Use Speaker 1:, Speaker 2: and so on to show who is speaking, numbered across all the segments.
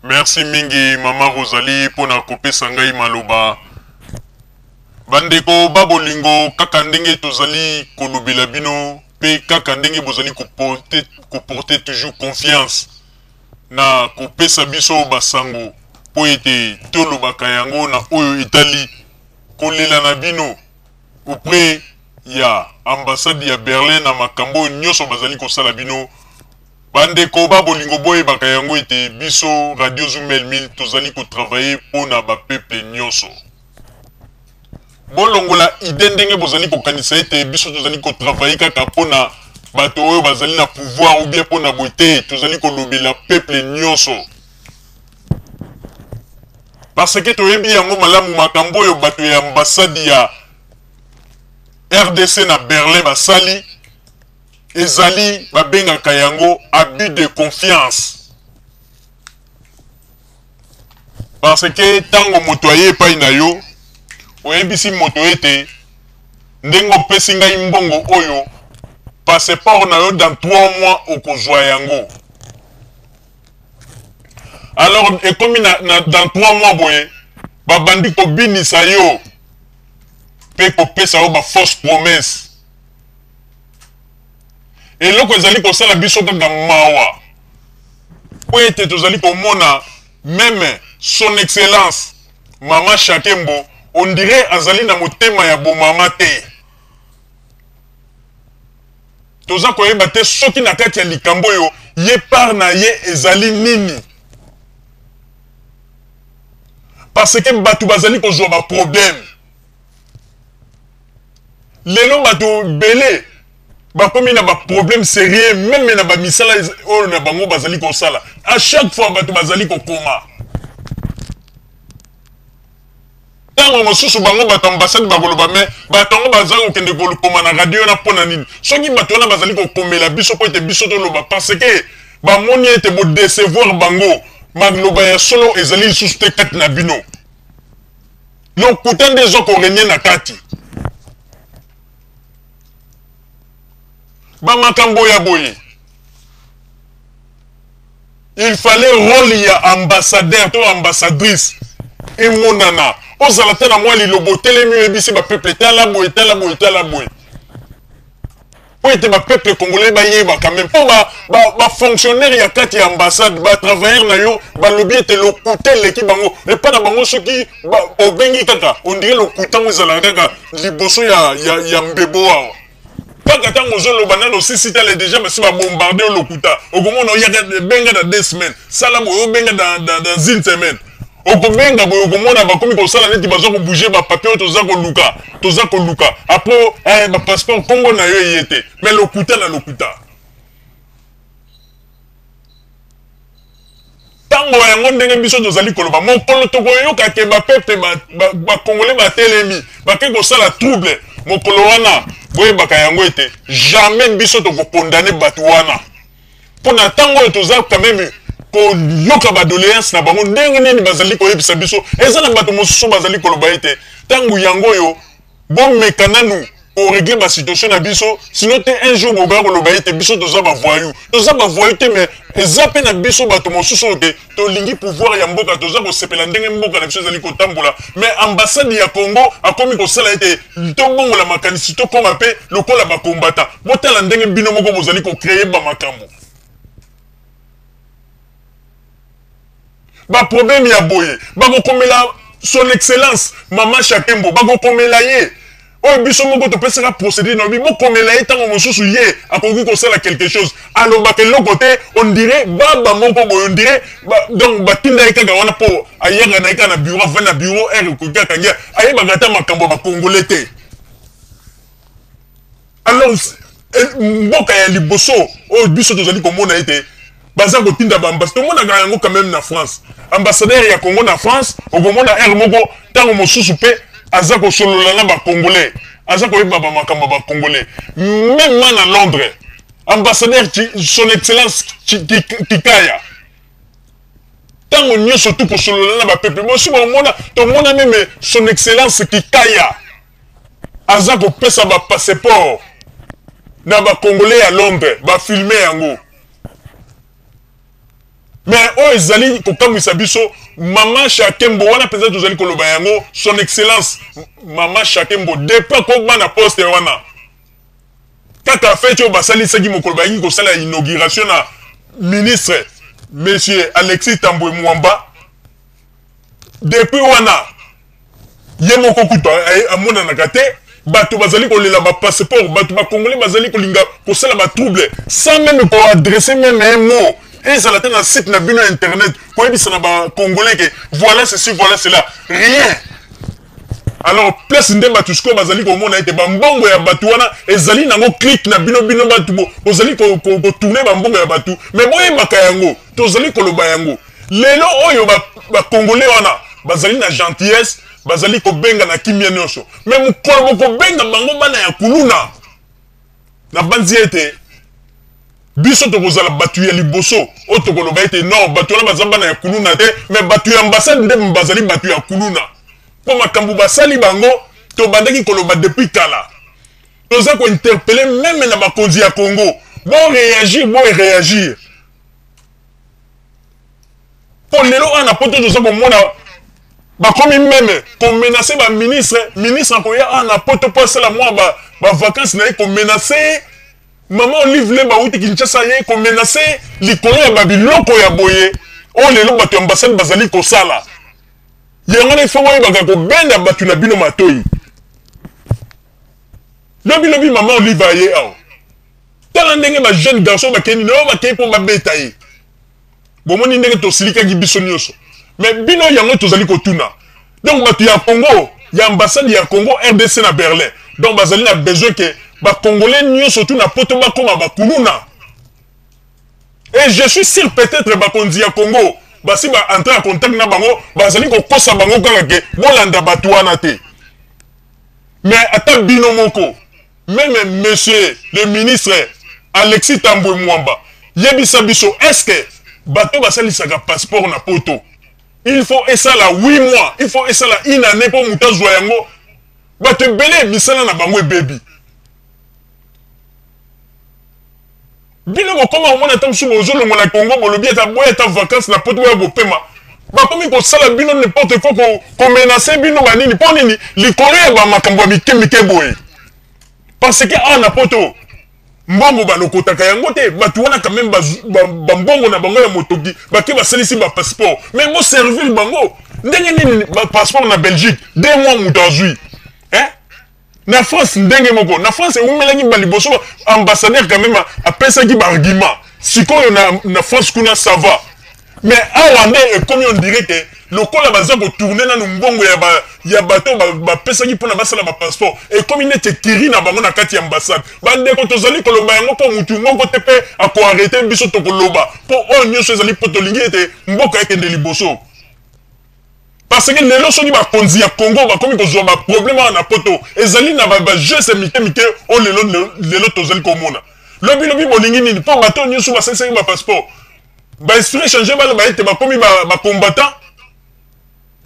Speaker 1: Merci mingi Mama Rosalie pour na kopesa ngai maloba. Bandeko babolingo kaka ndenge tozali kolobela bino pe kaka ndenge bozali koporter toujours confiance na kopesa biso basango po ete tolobaka yango na oyo etali kolela na bino auprès ya ambassade ya Berlin na makambo nyonso bazali kosala bino. Bandeko babolingo boye baka yango ete biso Radio Zumel 1000 tozali ko travailler pona ba peuple nyonso. Bolongola ide ndenge bozali ko kanisa ete biso tozali ko travailler kaka pona bato oyo bazali na pouvoir ou bien pona bote tozali ko lobela peuple nyonso. Parce que toyebi yango malamu makambo oyo bato ya ambassade ya RDC na Berlin basali ezali babenga kayango abus de confiance. Parce que tango moto aye pa ina yo oyebisi moto ete ndengo pesi ngai mbongo oyo passeport na yo dans 3 mois okozwa yango. Alors et comme dans 3 mois boye babandi ko binisa yo pe ko pesa yo ba fausse promesse. Et là, vous allez passer la biso kaka mawa. Pour être tozali komona même son excellence Mama Shakembo, on dirait azali na motema ya bo mama te. Toza koyeba te soki na kati ya likambo yo ye par na ye ezali nini. Parce que batu bazali kozwa ba problème. Lelo batu belé bakomi na ba problème sérieux même na ba misala oyo na bango bazali ko sala à chaque fois bato bazali ko koma tango mosusu bango bato ambassade bakoloba mais bato ngo bazali ko kende ko koma na radio na pona nini soki bato na bazali ko komela biso po ete biso to loba parce que ba moni ete bo décevoir bango magloba ya solo ezali susu te kati na bino donc pourtant des gens ko régner na kati. Bamakambo ya boye. Il fallait rôle ya ambassadeur to ambassadrice et monana. Ozala te na moi lilobo telemi ebisi ba peuple tala boye tala boye tala boye. Po ete ba peuple congolais ba yeba quand même. Po ba fonctionnaire ya kati ya ambassade ba travailleur na yo ba lobi ete le coutel l'équipe bango et pas na bango soki o bengi kaka on dirait le coutant ozala kaka liboso ya mbebo wa. Pas que tant que le banane aussi si t'as déjà mais si va bombarder le kuta au moment où il y a benga dans 2 semaines ça là au benga dans 1 semaine au benga au moment où on comme ça là net besoin de bouger ba papier to za ko luka après ba passeport Congo na yo yete mais le kuta na le kuta tango yango ndenge biso tozali koloba mon kolo to koyo ka ke ba peuple ba congolais ba telemi ba ke ko sala trouble mon kolo wana boye baka yango ete jamais biso to ko condamner batu wana pona tango toza quand même ko yoka ba doléance na bango ndenge nini bazali ko yebisa biso ezala bato mosusu bazali koloba ete tango yango yo bon mekananu pour régler ma situation na biso sinon te un jour boba ko loba ete biso toza ba voyou te mais ezape na biso bato mosusu te to lingi pouvoir ya mboka toza ko sepela ndenge mboka na biso zali ko tambola mais ambassade ya Congo akomi ko sala ete to bongola makanisi to koma pe lokola ba combattant botala ndenge bino moko bozali ko créer ba makambo ba problème ya boye ba ko komela son excellence Mama Shakembo ba ko komela ye. Oh, biso moko to pesa procéder no bi moko komela etango mosusu ye akoki ko sala quelque chose alors ba quel côté on dirait baba moko boy on dirait donc batinda ekaka wana po ayanga na ekana bureau va na bureau ko kaka ngia aye bagata makambo ba congolais te alors mboka ya liboso oh biso tozali komona ete baza ko tinda ba ambassadeur mona ga yango quand même na France ambassadeur ya Congo na France au moment na moko tango mosusu pe azako solola na ba congolais azako yeba ba makambo ba congolais même à Londres ambassadeur son excellence Kikaya tango nyonso tout pour solola na ba peuple mo si mona to mona même son excellence Kikaya azako pesa ba passeport na ba congolais à Londres ba filmer yango mais oh ezali kokamwisa biso Maman Shakembo wana peut-être tozali koloba yango son excellence Maman Shakembo depuis ko bana poste wana kaka fete o basali saki mokolo bayi ko sala inauguration na ministre monsieur Alexis Tambwe Mwamba depuis wana yemo ko kuto amona na kate bato bazali ko lela ba passeport bato ba congolais bazali ko linga ko sala ba trouble sans même ko adresser même un mot. Et ça a un site na bino internet pour ebisa na ba congolais que voilà ceci voilà cela rien. Alors place ndé batusko bazali ko mona ete ba mbongo ya batu wana ezali nango click na bino batu bo ozali ko tourner ba mbongo ya batu mais boye makayango tozali ko loba yango lelo oyo ba congolais wana bazali na gentillesse bazali ko benga na kimia nyonso mais mukolo ko benga bango bana ya kuluna na banzi ete biso tokozala batu ya liboso o tokoloba ete non batu wana bazamba na ya kuluna te mais batu ya ambassade nde bazali batu ya kuluna po makambo basali bango to bandaki koloba depuis kala toza ko interpeller même na bakonzi ya Congo bon réagir po lelo ana poto toza ko mona bakomi même ko menacer ba ministre ko ya ana poto po sala moi ba vacances na ko menacer Maman Olive le bauti Kinshasa ye ko menacer likolo ya babiloko ya boye o lelo bato ambassade bazali ko sala yango ne fo boye baka ko benda bato na bino matoyi lobi Maman Olive ye aw tala ndenge ba jeune garçon bakeni no bakei po babeta ye bomoni ndenge to silika gi biso nyonso mais bino yango tozali ko tuna donc bato ya Congo ya ambassade ya Congo RDC na Berlin donc bazali na besoin que ba congolais nyo surtout na poto ba koma ba kuluna et je suis sûr peut-être ba konzi ya Congo ba si ba entrer en contact na bango ba zali ko kosa bango kaka ke bolanda batu wana te mais ata bino moko même monsieur le ministre Alexis Tambwe Mwamba yebisa biso est-ce que bato ba sali saka passeport na poto il faut essa la 8 mois il faut essa la une année pour mutazwa yango bato belé bisala na bango baby. Bino comment on a tant sur le zone mon Congo bolobi ta boya ta vacances na poto ya bopema ba komi ko sala bino n'importe quoi ko menacer bino banini ponini likolo ba makambo mikemike boye parce que na poto mbongo ba lokotaka yango te batu wana quand même ba mbongo na bango ya motoki ba ke ba salisi ba passeport mais mo servir bango ndenge nini ba passeport na Belgique 2 mois mutazui hein. Na France ndenge moko na France umelaki baliboso ambassadeur quand même a pensé qui argument sikoyo na France kuna ça va mais awande comme on dirait que le kola baza ko tourner na mbongo ya bato ba pesa ki pona basala ba passeport et comme il était kiri na bango na kati ambassade bande ko tozali ko loba yango ko mutu moko te pe a ko arrêter biso to ko loba po on nyo sezali poto lingi ete mboka eke de liboso. Parce que les gens qui ba konzi ya Congo ba komi ko zo ba problème na poto ezali na ba jeu se mike o lelo tozali ko mona lobi bolingi nini po bato nyoso ba sense ba passeport ba esprit changer ba ete ba komi ba combattant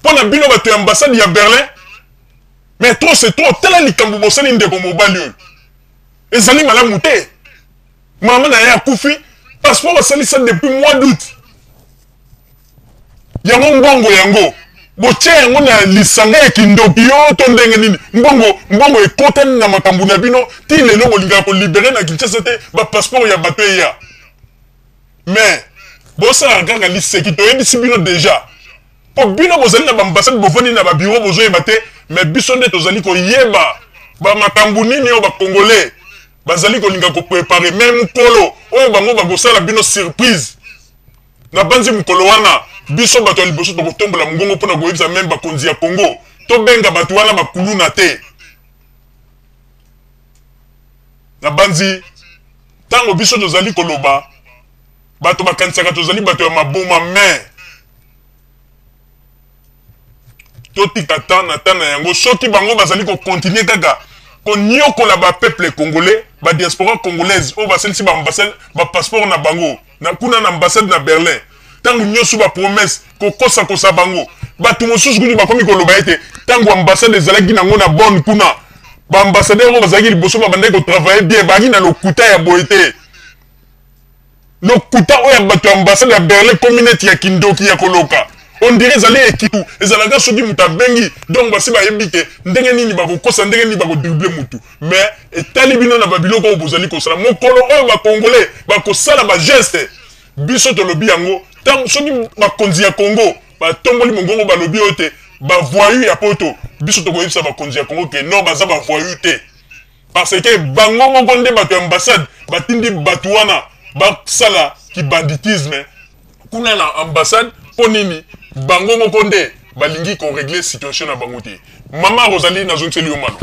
Speaker 1: pour na bino bato ambassade ya Berlin mais trop c'est trop tela likambo bosali ndeko mobali ezali malamu te mama na ya kufi passeport basali ça depuis mois d'août yango mbongo yango boche yango na lisanga ya kindoki yo to ndenge nini mbongo ekota na makambo na bino ti lelo bolinga ko libérer na Kinshasa te ba passeport ya bato ya mais bosa kaka liseki to yebisi bino déjà po bino bozali na ambassade bofoni na ba bureau bozo yebate mais biso nde tozali ko yeba ba makambo nini yo ba congolais bazali ko linga ko préparer même kolo oyo bango ba gosala bino surprise na banzi mukolo wana biso bato liboso to kotombola mungongo pona koyebisa même bakonzi ya Congo to benga bato wana bakuluna te na banzi tango biso tozali koloba bato bakanisaka tozali bato ya maboma mais totika tana yango soki bango bazali ko continuer kaka ko nyokola ba peuple congolais ba diaspora congolaise o baselisi ba ambassade ba passeport na bango na kuna na ambassade na Berlin tango nyoso ba promesse ko kosa bango batu mosusu kuni bakomi ko loba ete tango ambassade ezalaki nango na bonne kuna ba ambassadeur bazaki liboso ba bande ko travailler bien baki na lokuta ya boete lokuta oya bato ambassade ya Berlin communauté ya kindoki ya koloka on dirait ezali ekipu ezalaka soki moto abengi donc basi bayebi te ndenge nini bakokosa ndenge nini bakodrible mutu mais etali bino na babiloko oyo bozali kosala mokolo oyo bakongolais bakosala bageste biso tolobi yango ntango soki bakonzi ya Congo batomboli mongongo balobi oyo te bavoyu ya poto biso tokoyebisa bakonzi ya Congo ke non baza bavoyu te parce que bango moko nde bato ya ambassade batindi bato wana basala kibanditisme kuna na ambassade mpo nini bango moko nde balingi korégler situation na bango te mama Rosalie nazongiseli yo mano